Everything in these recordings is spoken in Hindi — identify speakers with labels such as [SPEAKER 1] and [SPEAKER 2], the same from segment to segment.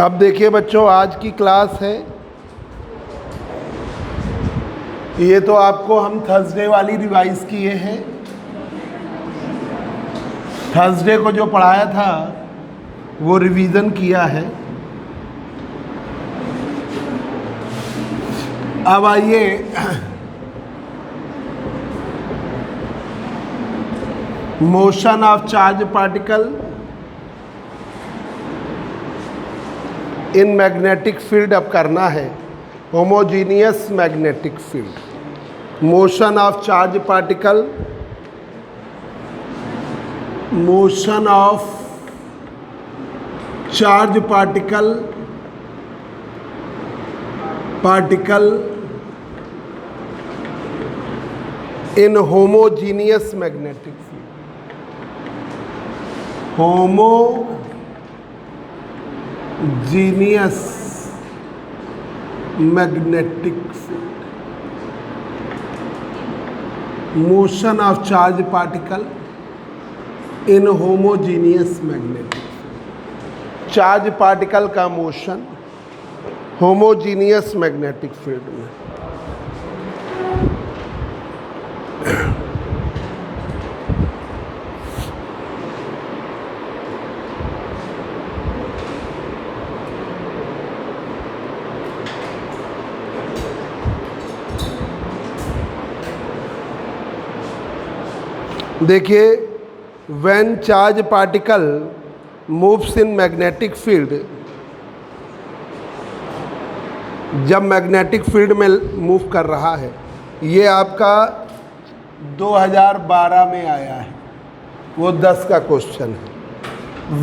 [SPEAKER 1] अब देखिए बच्चों, आज की क्लास है, ये तो आपको हम थर्सडे वाली रिवाइज किए हैं। थर्सडे को जो पढ़ाया था वो रिवीजन किया है। अब आइए motion of charge particle in magnetic field अब करना है। Homogeneous magnetic field, motion of charge particle, motion of charge particle in homogeneous magnetic field, homogeneous magnetic field, motion of charge particle in homogeneous magnetic, charge particle का मोशन होमोजीनियस मैग्नेटिक फील्ड में। देखिए, when charge particle moves in magnetic field, जब मैग्नेटिक फील्ड में मूव कर रहा है, ये आपका 2012 में आया है, वो 10 का क्वेश्चन है।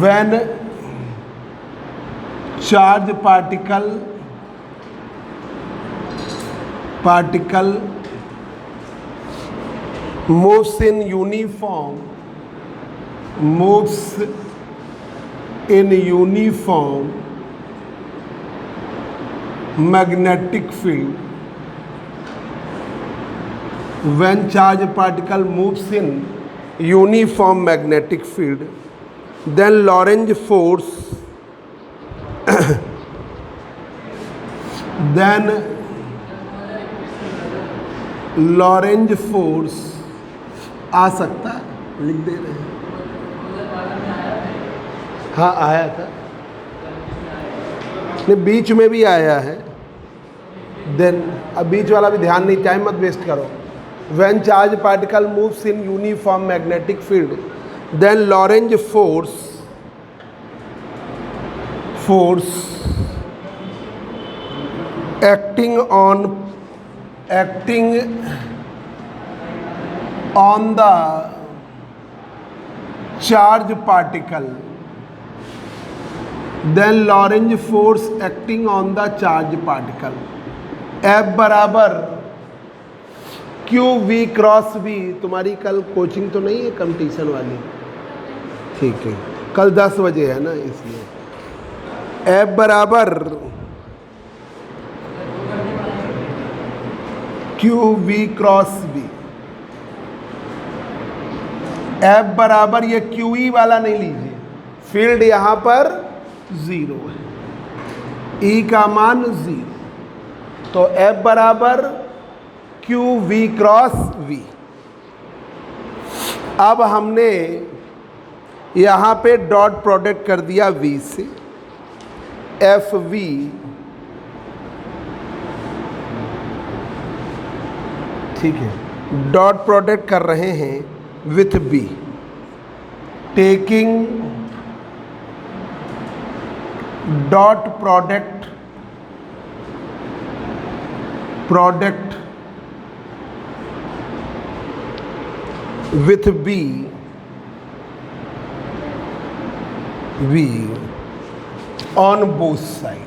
[SPEAKER 1] When charge particle moves in uniform magnetic field, when charge particle moves in uniform magnetic field, then Lorentz force आ सकता है, लिख दे रहे हैं। हाँ, आया था, नहीं बीच में भी आया है। देन अब बीच वाला भी ध्यान नहीं, टाइम मत वेस्ट करो। When charge particle moves in uniform magnetic field, then Lorentz force acting on the charge particle, then Lorentz force acting on the charge particle, F बराबर क्यू वी क्रॉस वी। तुम्हारी कल कोचिंग तो नहीं है कंपटीशन वाली? ठीक है, कल 10 बजे है ना, इसलिए F बराबर Q v cross v. F बराबर, ये क्यू ई वाला नहीं लीजिए, फील्ड यहाँ पर 0 है, E का मान 0, तो F बराबर क्यू वी क्रॉस वी। अब हमने यहाँ पे डॉट प्रोडक्ट कर दिया V से, एफ वी ठीक है, डॉट प्रोडक्ट कर रहे हैं with B, taking dot product with B on both sides,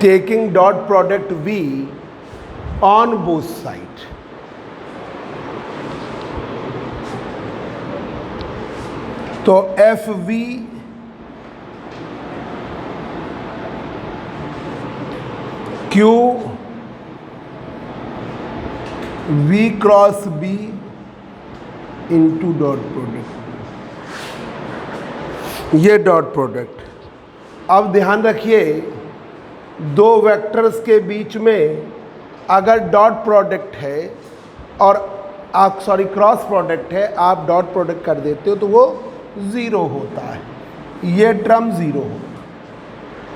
[SPEAKER 1] taking dot product V on both sides, तो f v q v cross b into dot product ये डॉट प्रोडक्ट। अब ध्यान रखिए, दो वेक्टर्स के बीच में अगर डॉट प्रोडक्ट है और आप क्रॉस प्रोडक्ट है, आप डॉट प्रोडक्ट कर देते हो तो वो ज़ीरो होता है, ये टर्म ज़ीरो होता है।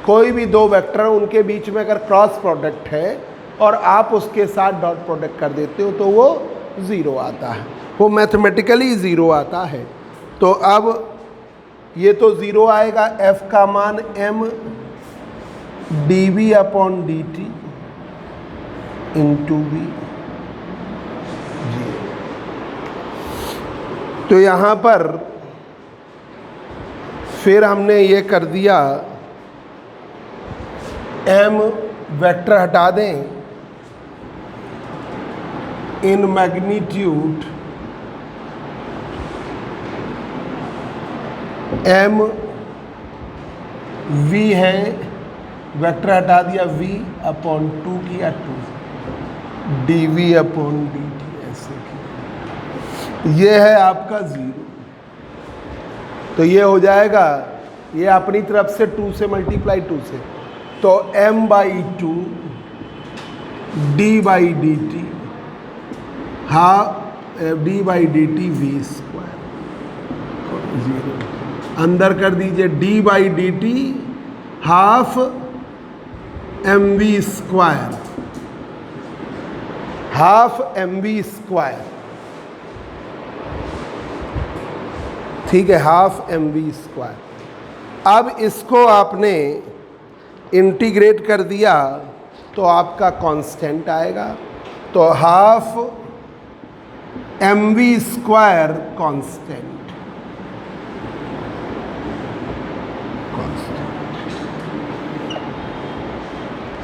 [SPEAKER 1] कोई भी दो वेक्टर उनके बीच में अगर क्रॉस प्रोडक्ट है और आप उसके साथ डॉट प्रोडक्ट कर देते हो तो वो ज़ीरो आता है, वो मैथमेटिकली ज़ीरो आता है। तो अब ये तो ज़ीरो आएगा, f का मान m dv upon dt into v, तो यहाँ पर फिर हमने ये कर दिया, m वेक्टर हटा दें, इन मैग्नीट्यूड m v है, वेक्टर हटा दिया, v अपॉन 2 किया 2 dv अपॉन dt ऐसे किया, ये है आपका ज़ीरो। तो ये हो जाएगा, ये अपनी तरफ से 2 से मल्टीप्लाई 2 से, तो m by 2 d by d t, d by d t v square, zero अंदर कर दीजिए, d by d t half m v square, half m v square, ठीक है, हाफ एम वी स्क्वायर। अब इसको आपने इंटीग्रेट कर दिया तो आपका कांस्टेंट आएगा, तो half m v square constant,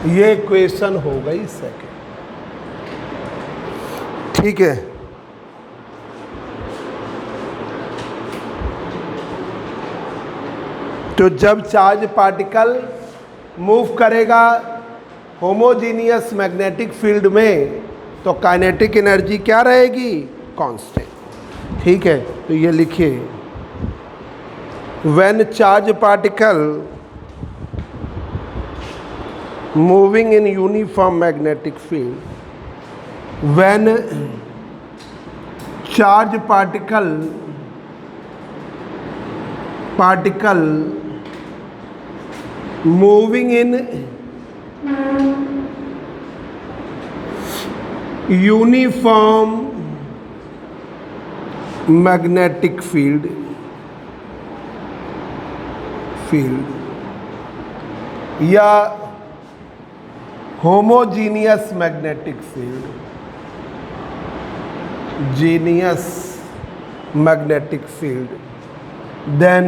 [SPEAKER 1] ये इक्वेशन हो गई सेकंड, ठीक है। तो जब चार्ज पार्टिकल मूव करेगा होमोजीनियस मैग्नेटिक फील्ड में तो काइनेटिक एनर्जी क्या रहेगी, कांस्टेंट, ठीक है। तो ये लिखिए, when charge particle moving in uniform magnetic field, when charge particle moving in uniform magnetic field या homogeneous magnetic field, genius magnetic field, then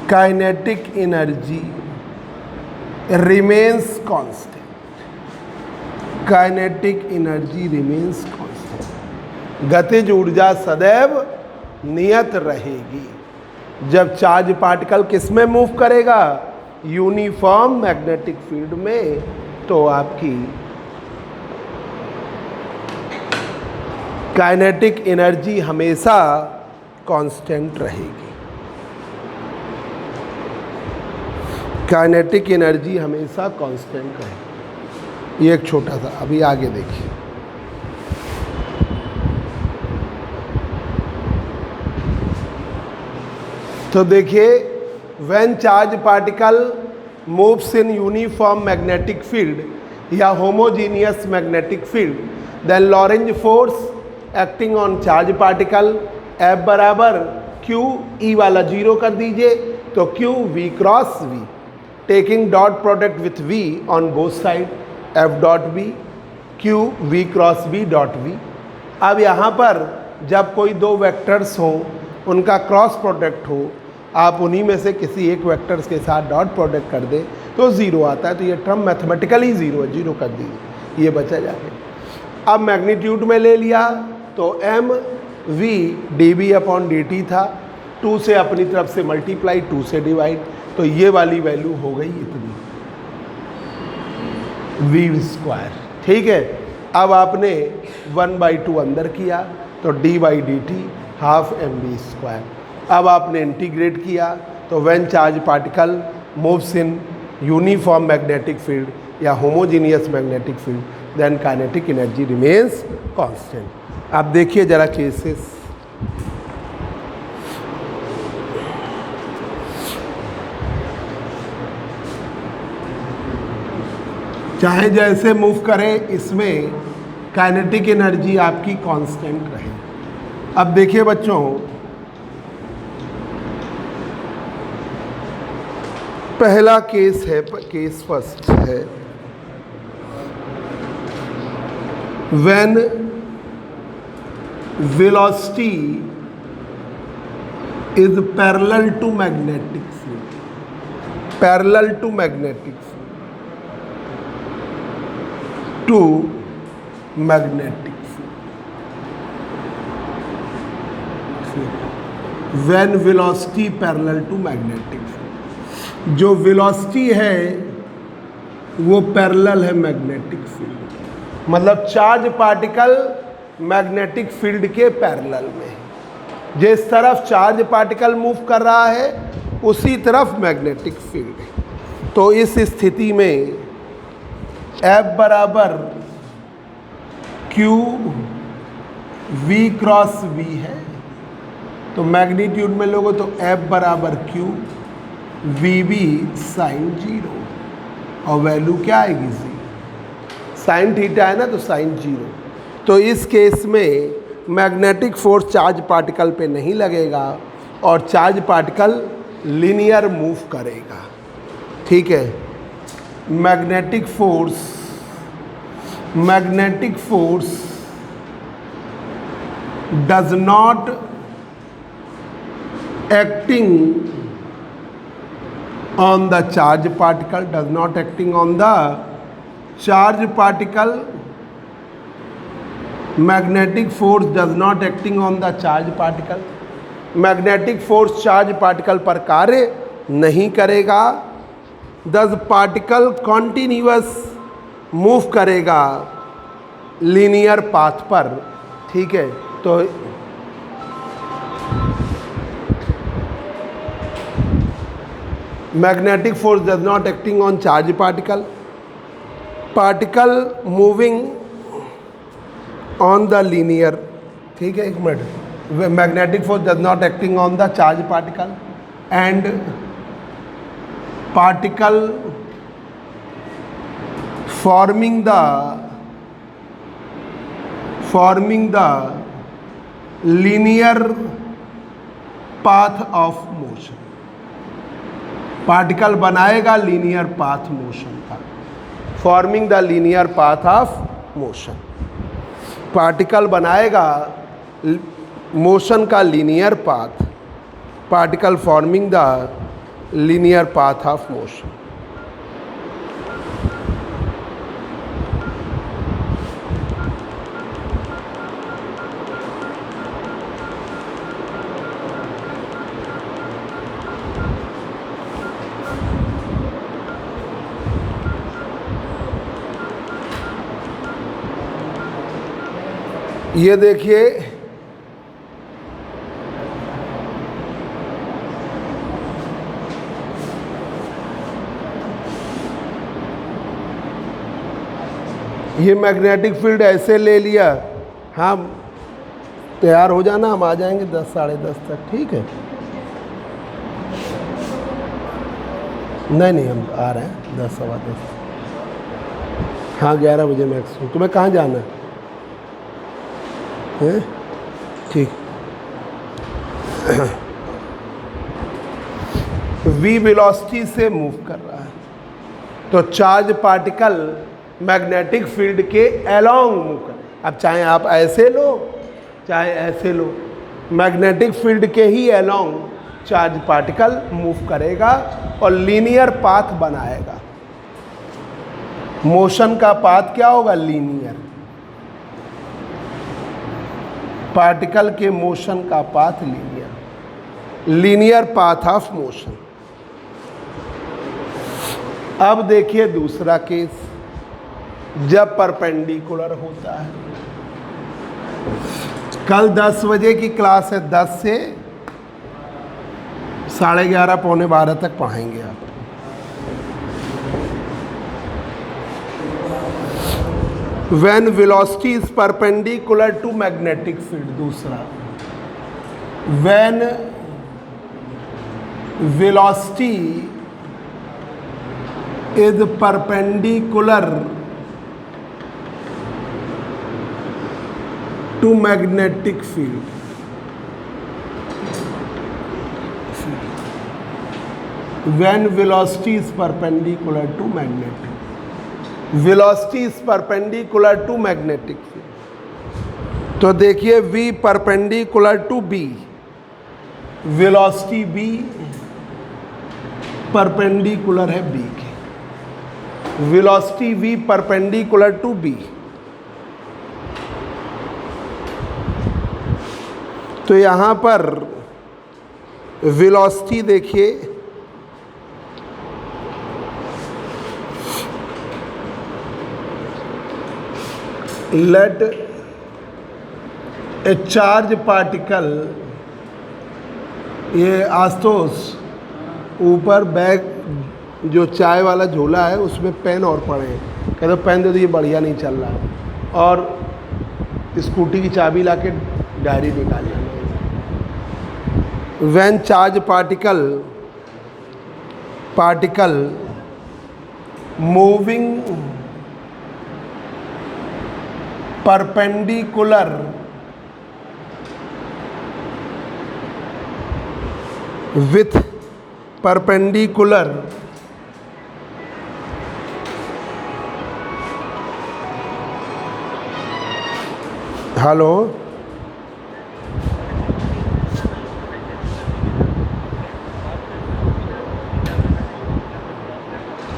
[SPEAKER 1] kinetic energy remains constant, kinetic energy remains constant, गतिज ऊर्जा सदैव नियत रहेगी। जब चार्ज पार्टिकल किस में मूव करेगा, यूनिफॉर्म मैग्नेटिक फील्ड में, तो आपकी काइनेटिक एनर्जी हमेशा कांस्टेंट रहेगी, काइनेटिक एनर्जी हमेशा कांस्टेंट रहेगी। ये एक छोटा सा, अभी आगे देखिए। तो देखिए, when charge particle moves in uniform magnetic field या homogeneous magnetic field, then Lorentz force acting on charge particle F बराबर Q, E वाला जीरो कर दीजिए, तो Q V cross V, taking dot product with V on both side, F dot V, Q V cross V dot V। अब यहाँ पर जब कोई दो वेक्टर्स हों, उनका क्रॉस प्रोडक्ट हो, आप उन्हीं में से किसी एक वेक्टर्स के साथ डॉट प्रोडक्ट कर दें तो ज़ीरो आता है, तो ये टर्म मैथमेटिकली ज़ीरो है, जीरो कर दीजिए, ये बचा जाके। अब मैग्नीट्यूड में ले लिया तो m v d b upon D t था, 2 से अपनी तरफ से मल्टीप्लाई, 2 से डिवाइड, तो ये वाली वैल्यू हो गई इतनी, वी स्क्वायर, ठीक है। अब आपने 1/2 अंदर किया तो d by d t half m v square, अब आपने इंटीग्रेट किया तो when charge particle moves in uniform magnetic field या homogeneous magnetic field then kinetic energy remains constant. आप देखिए जरा केसेस। चाहे जैसे मूव करे इसमें काइनेटिक एनर्जी आपकी कांस्टेंट रहे। अब देखिए बच्चों, पहला केस है, केस फर्स्ट है, when velocity is parallel to magnetic field, parallel to magnetic field, to magnetic field, when velocity parallel to magnetic field, जो वेलोसिटी है वो पैरेलल है मैग्नेटिक फील्ड, मतलब चार्ज पार्टिकल मैग्नेटिक फील्ड के पैरेलल में, जिस तरफ चार्ज पार्टिकल मूव कर रहा है उसी तरफ मैग्नेटिक फील्ड है। तो इस स्थिति में F बराबर क्यू वी क्रॉस वी है, तो मैग्नीट्यूड में लोगों तो F बराबर Q V B sine zero, और वैल्यू क्या आएगी जी, साइन थीटा है ना, तो साइन जीरो। तो इस केस में मैग्नेटिक फोर्स चार्ज पार्टिकल पे नहीं लगेगा और चार्ज पार्टिकल लीनियर मूव करेगा। ठीक है, magnetic force does not acting on the charge particle, does not acting on the charge particle, magnetic force does not acting on the charge particle, magnetic force charge particle पर कार्य नहीं करेगा, दस पार्टिकल कॉन्टिन्यूअस मूव करेगा लीनियर पाथ पर। ठीक है, तो magnetic force does not acting on charge particle, particle moving on the linear, ठीक है, एक minute, magnetic force does not acting on the charge particle and particle forming the linear path of motion, particle बनाएगा लीनियर पाथ मोशन का, forming the linear path of motion, particle बनाएगा मोशन का linear path, particle forming the linear path of motion. ये देखिए, ये मैग्नेटिक फील्ड ऐसे ले लिया। हाँ, तैयार हो जाना, हम आ जाएंगे 10 साढ़े 10 तक। ठीक है, नहीं हम आ रहे हैं 10 सवा 10। हाँ 11 बजे मैक्सिमम। तुम्हें कहाँ जाना है? ठीक। v वेलोसिटी से मूव कर रहा है, तो चार्ज पार्टिकल मैग्नेटिक फील्ड के अलोंग मूव कर, अब चाहे आप ऐसे लो चाहे ऐसे लो, मैग्नेटिक फील्ड के ही अलोंग चार्ज पार्टिकल मूव करेगा और लीनियर पाथ बनाएगा। मोशन का पाथ क्या होगा? लीनियर। पार्टिकल के मोशन का path linear, linear path of motion. अब देखिए दूसरा केस, जब परपेंडिकुलर होता है। कल 10 बजे की क्लास है, 10 से 11:30 पौने 12 तक पढ़ाएंगे आप। When velocity is perpendicular to magnetic field, दूसरा when velocity is perpendicular to magnetic field, when velocity is perpendicular to magnetic, velocity is perpendicular to magnetic field, तो देखिए v perpendicular to b, velocity b perpendicular है b के, velocity v perpendicular to b, तो यहाँ पर velocity देखिए let a charge particle, ये आशुतोष ऊपर बैग जो चाय वाला झोला है उसमें पेन और पड़े हैं, कहते पेन दे दो, ये बढ़िया नहीं चल रहा है, और स्कूटी की चाबी लाके डायरी निकाल लेना। When charge particle moving perpendicular with perpendicular hello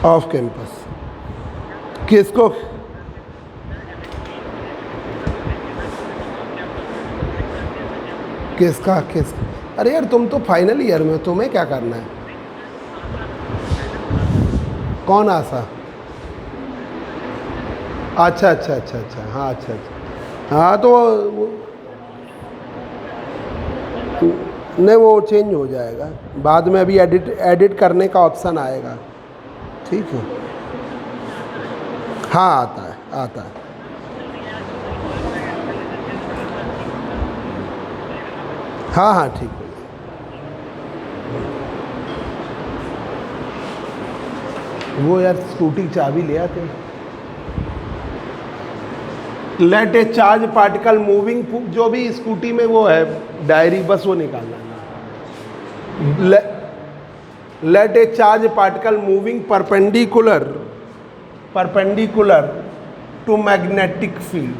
[SPEAKER 1] off campus किसको किसका अरे यार तुम तो फाइनल ईयर में हो, तुम्हें क्या करना है? कौन आशा? अच्छा हाँ अच्छा हाँ, तो नहीं वो चेंज हो जाएगा बाद में, अभी एडिट करने का ऑप्शन आएगा, ठीक है? हाँ आता है। हाँ ठीक है। वो यार स्कूटी की चाबी ले आते। Let a charge particle moving, जो भी स्कूटी में वो है डायरी, बस वो निकालना है। Let a charge particle moving perpendicular to magnetic field,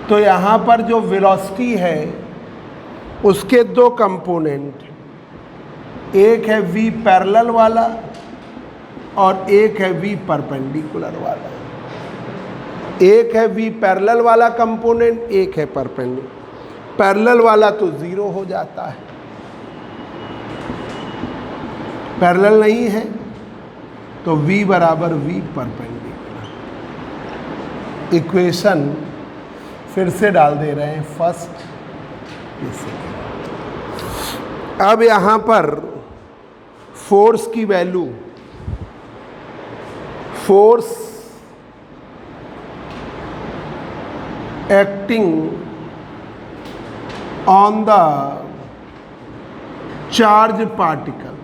[SPEAKER 1] तो यहाँ पर जो वेलोसिटी है उसके दो कंपोनेंट, एक है v पैरेलल वाला और एक है v परपेंडिकुलर वाला। एक है v पैरेलल वाला कंपोनेंट, एक है परपेंडिकुलर। पैरेलल वाला तो ज़ीरो हो जाता है, पैरेलल नहीं है तो v बराबर v परपेंडिकुलर। इक्वेशन फिर से डाल दे रहे हैं फर्स्ट, अब यहाँ पर फोर्स की value, force acting on the charge particle,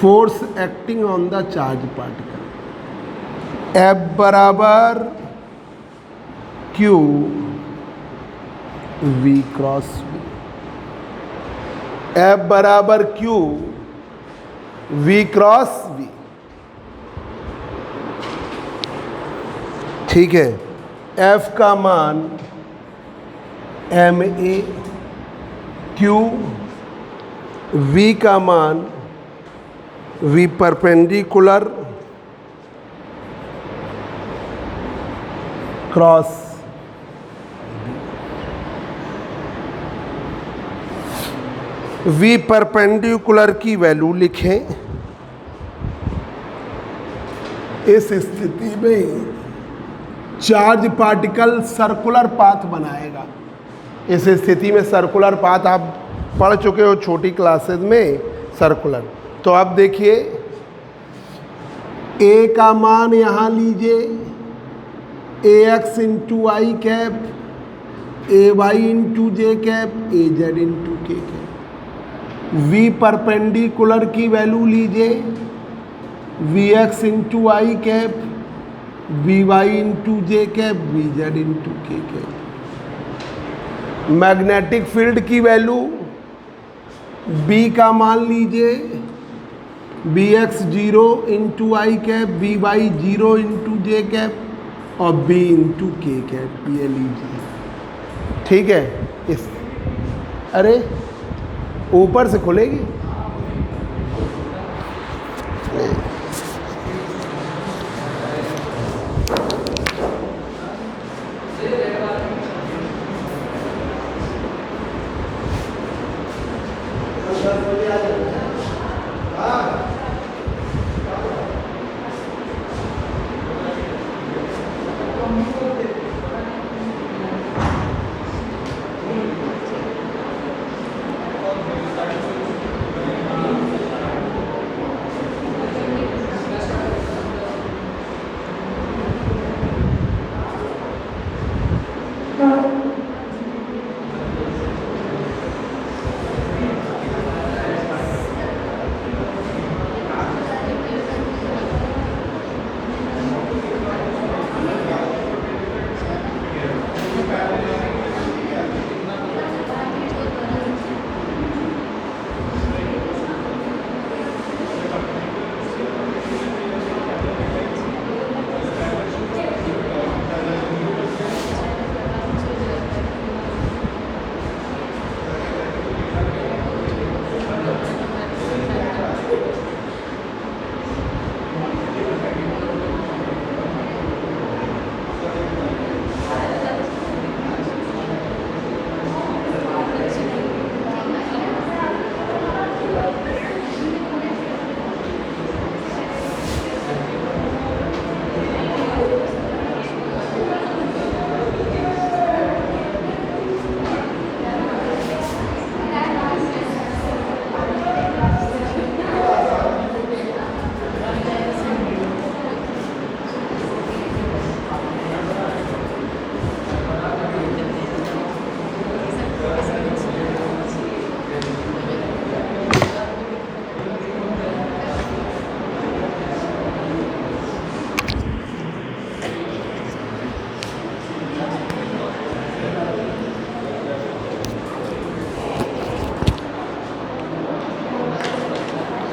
[SPEAKER 1] force acting on the charge particle, F बराबर Q V cross V, F बराबर Q V क्रॉस V, ठीक है? F का मान MA, Q, V का मान V perpendicular cross V perpendicular की वैल्यू लिखें। इस स्थिति में चार्ज पार्टिकल सर्कुलर पाथ बनाएगा, इस स्थिति में सर्कुलर पाथ आप पढ़ चुके हो छोटी क्लासेस में, सर्कुलर। तो अब देखिए ए का मान यहाँ लीजिए, a x into I cap, A Y into J cap, a z into k cap. V perpendicular की वैल्यू लीजिए, v x into I cap, we Y into J cap, v z into k cap. Magnetic field की वैल्यू, बी का मान लीजिए, बी एक्स जीरो इंटू आई cap, b y zero into जे कैप और बी इंटू के कैप, ये लीजिए। ठीक है, इस अरे ऊपर से खुलेगी।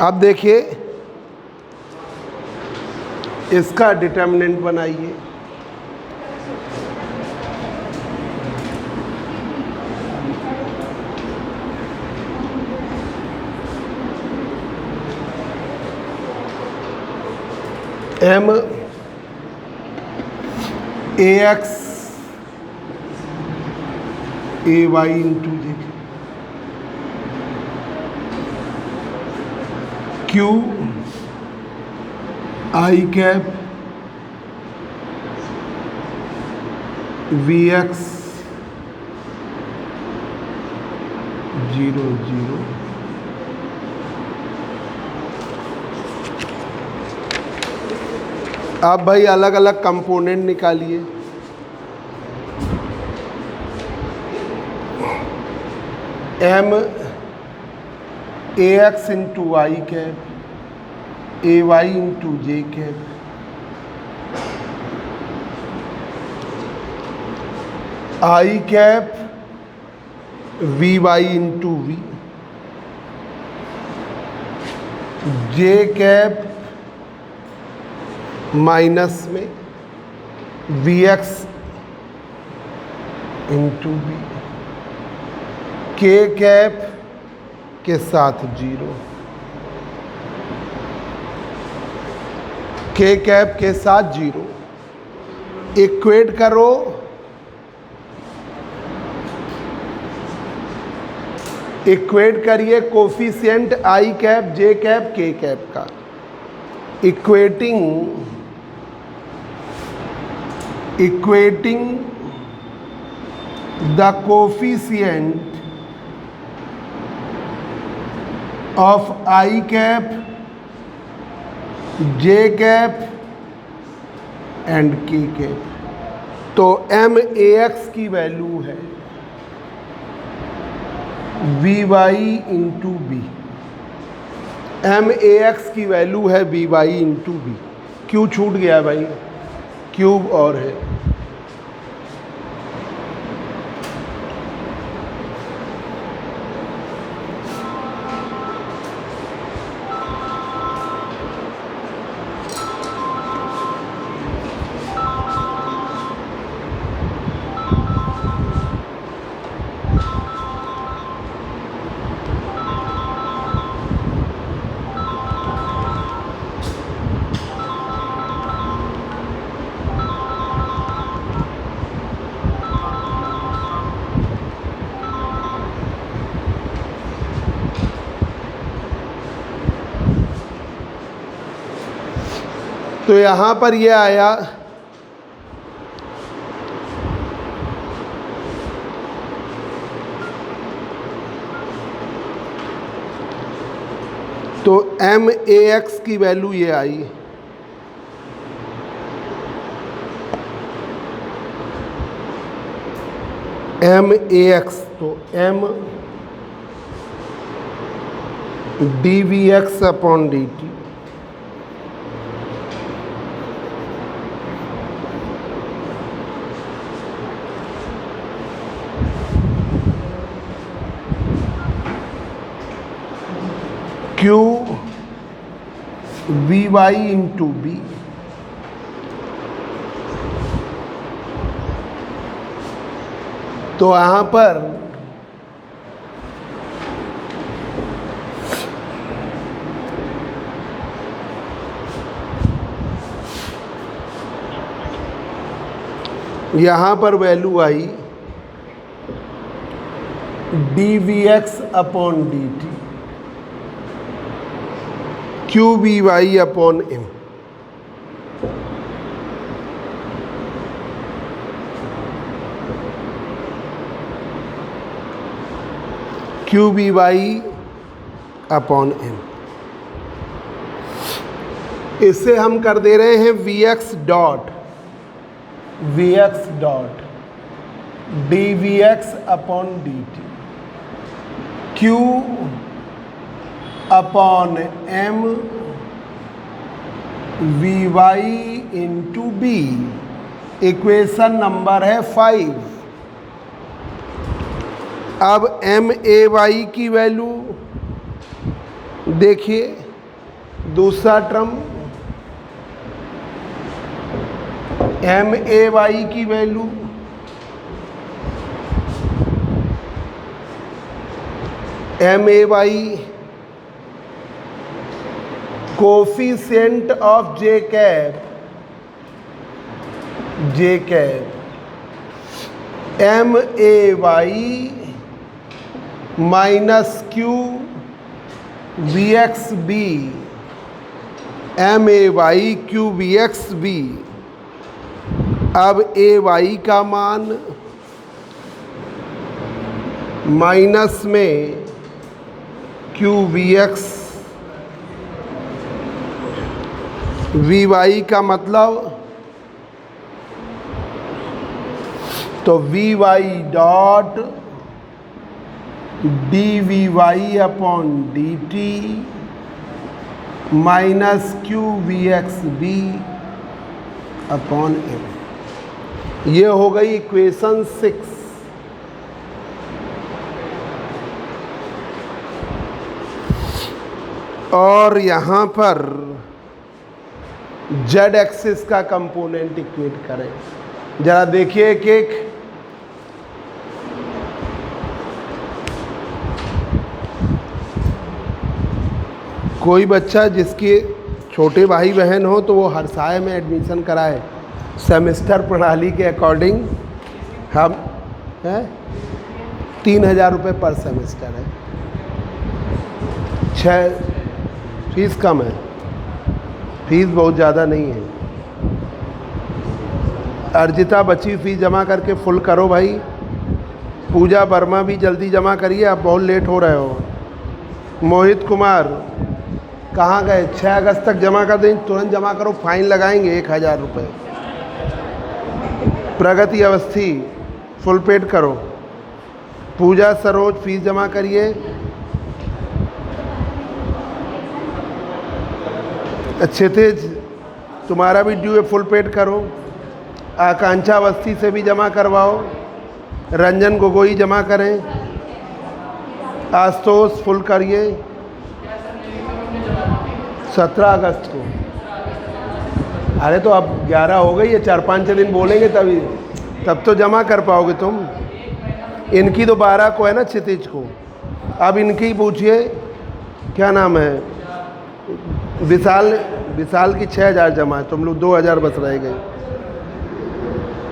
[SPEAKER 1] अब देखिए इसका डिटर्मिनेंट बनाइए। M A X A Y into J, Q I cap V X zero zero, आप भाई अलग अलग कंपोनेंट निकालिए। M A x into I cap A Y into J cap, I cap we Y into V, J cap minus में V x into V, K cap के साथ जीरो, के कैप के साथ जीरो। इक्वेट करो, इक्वेट करिए coefficient I cap J cap K cap का। Equating the coefficient of I cap, J cap and K cap. तो एम ए एक्स की वैल्यू है V Y into B. M A X की वैल्यू है V Y into B. Q छूट गया भाई, क्यूब और है। तो यहाँ पर ये आया तो एम ए एक्स की वैल्यू ये आई एम ए एक्स, तो M D V X upon D T. Q V Y into B. तो यहाँ पर वैल्यू आई D V X upon D T, Q V Y upon M. Q V Y upon M. इससे हम कर दे रहे हैं V X dot D V X upon D T, Q upon M V Y into B. Equation number है 5। अब एम ए वाई की वैल्यू देखिए, दूसरा टर्म एम ए वाई की value M A Y coefficient of J cap M A Y minus Q V X B, M A Y Q V X B. अब ए वाई का मान माइनस में Q V X, V Y का मतलब तो V Y dot D V Y upon D T minus Q V X B upon M. ये हो गई इक्वेशन 6। और यहाँ पर जेड एक्सिस का कंपोनेंट इक्वेट करें। जरा देखिए एक एक। कोई बच्चा जिसके छोटे भाई बहन हो तो वो हरसाए में एडमिशन कराए। सेमेस्टर प्रणाली के अकॉर्डिंग हम हैं 3,000 रुपये पर सेमेस्टर है। 6 फीस कम है, फीस बहुत ज़्यादा नहीं है। अर्जिता बची फीस जमा करके फुल करो भाई। पूजा वर्मा भी जल्दी जमा करिए, आप बहुत लेट हो रहे हो। मोहित कुमार कहाँ गए? 6 अगस्त तक जमा कर दें, तुरंत जमा करो, फाइन लगाएंगे 1000 रुपये। प्रगति अवस्थी फुल पेड करो। पूजा सरोज फीस जमा करिए। क्षितिज तुम्हारा भी ड्यू है, फुल पेड करो। आकांक्षा अवस्थी से भी जमा करवाओ। रंजन गोगोई जमा करें। आशुतोष फुल करिए 17 अगस्त को। अरे तो अब 11 हो गई है, 4-5 दिन बोलेंगे तभी, तब तो जमा कर पाओगे तुम। इनकी तो 12 को है ना, क्षितिज को। अब इनकी पूछिए, क्या नाम है, विशाल की 6000 जमा है, तुम लोग 2000 बस रह गए।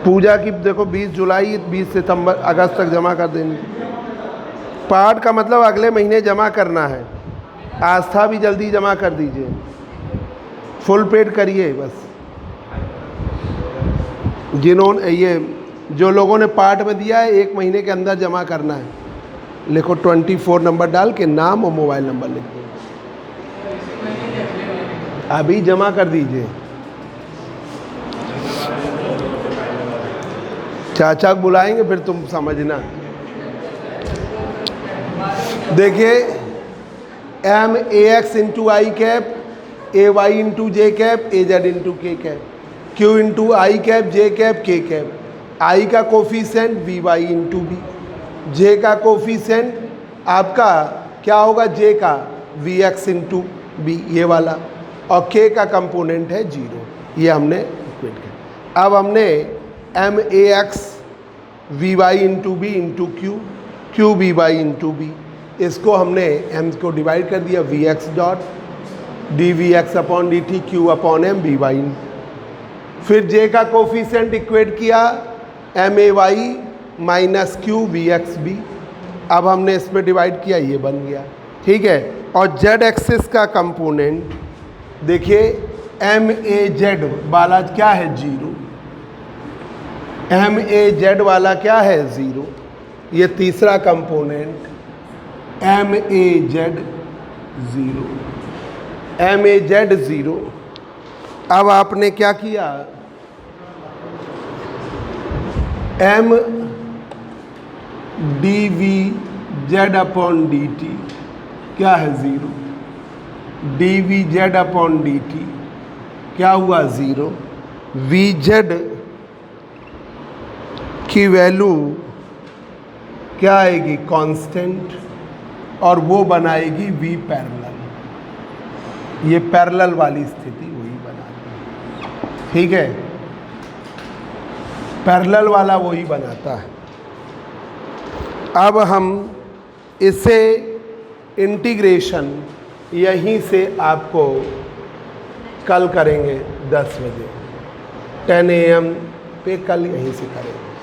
[SPEAKER 1] पूजा की देखो 20 जुलाई 20 सितंबर अगस्त तक जमा कर देंगे। पाठ का मतलब अगले महीने जमा करना है। आस्था भी जल्दी जमा कर दीजिए, फुल पेड करिए बस। जिन्होंने ये जो लोगों ने पार्ट में दिया है 1 महीने के अंदर जमा करना है। लिखो 24 नंबर डाल के नाम और मोबाइल नंबर लिख दो, अभी जमा कर दीजिए। चाचा को बुलाएंगे फिर तुम समझना। देखिए MAX इंटू आई कैप, AY इंटू जे cap, AZ into k cap, Q into आई cap, J cap, K cap. आई का कोफिशिएंट VY इंटू बी, जे का कोफिशिएंट आपका क्या होगा, जे का VX इंटू बी ये वाला, और के का कंपोनेंट है 0। ये हमने इक्वेट किया। अब हमने MAX VY into B into Q, Q VY into B, इसको हमने M को डिवाइड कर दिया, VX dot dVX upon dt Q upon M VY। फिर J का कोफिशिएंट इक्वेट किया MAY माइनस Q VXB। अब हमने इसमें डिवाइड किया, ये बन गया, ठीक है। और Z एक्सिस का कंपोनेंट देखिए, MAZ वाला क्या है 0, MAZ वाला क्या है 0, ये तीसरा कंपोनेंट MAZ 0, MAZ 0। अब आपने क्या किया, M dVZ अपॉन dt क्या है 0, dVZ अपॉन dt क्या हुआ 0, VZ की वैल्यू क्या आएगी कांस्टेंट, और वो बनाएगी V पैरेलल। ये पैरेलल वाली स्थिति वही बनाती, ठीक है, पैरेलल वाला वही बनाता है। अब हम इसे इंटीग्रेशन यहीं से आपको कल करेंगे 10 बजे 10 AM पे, कल यहीं से करेंगे।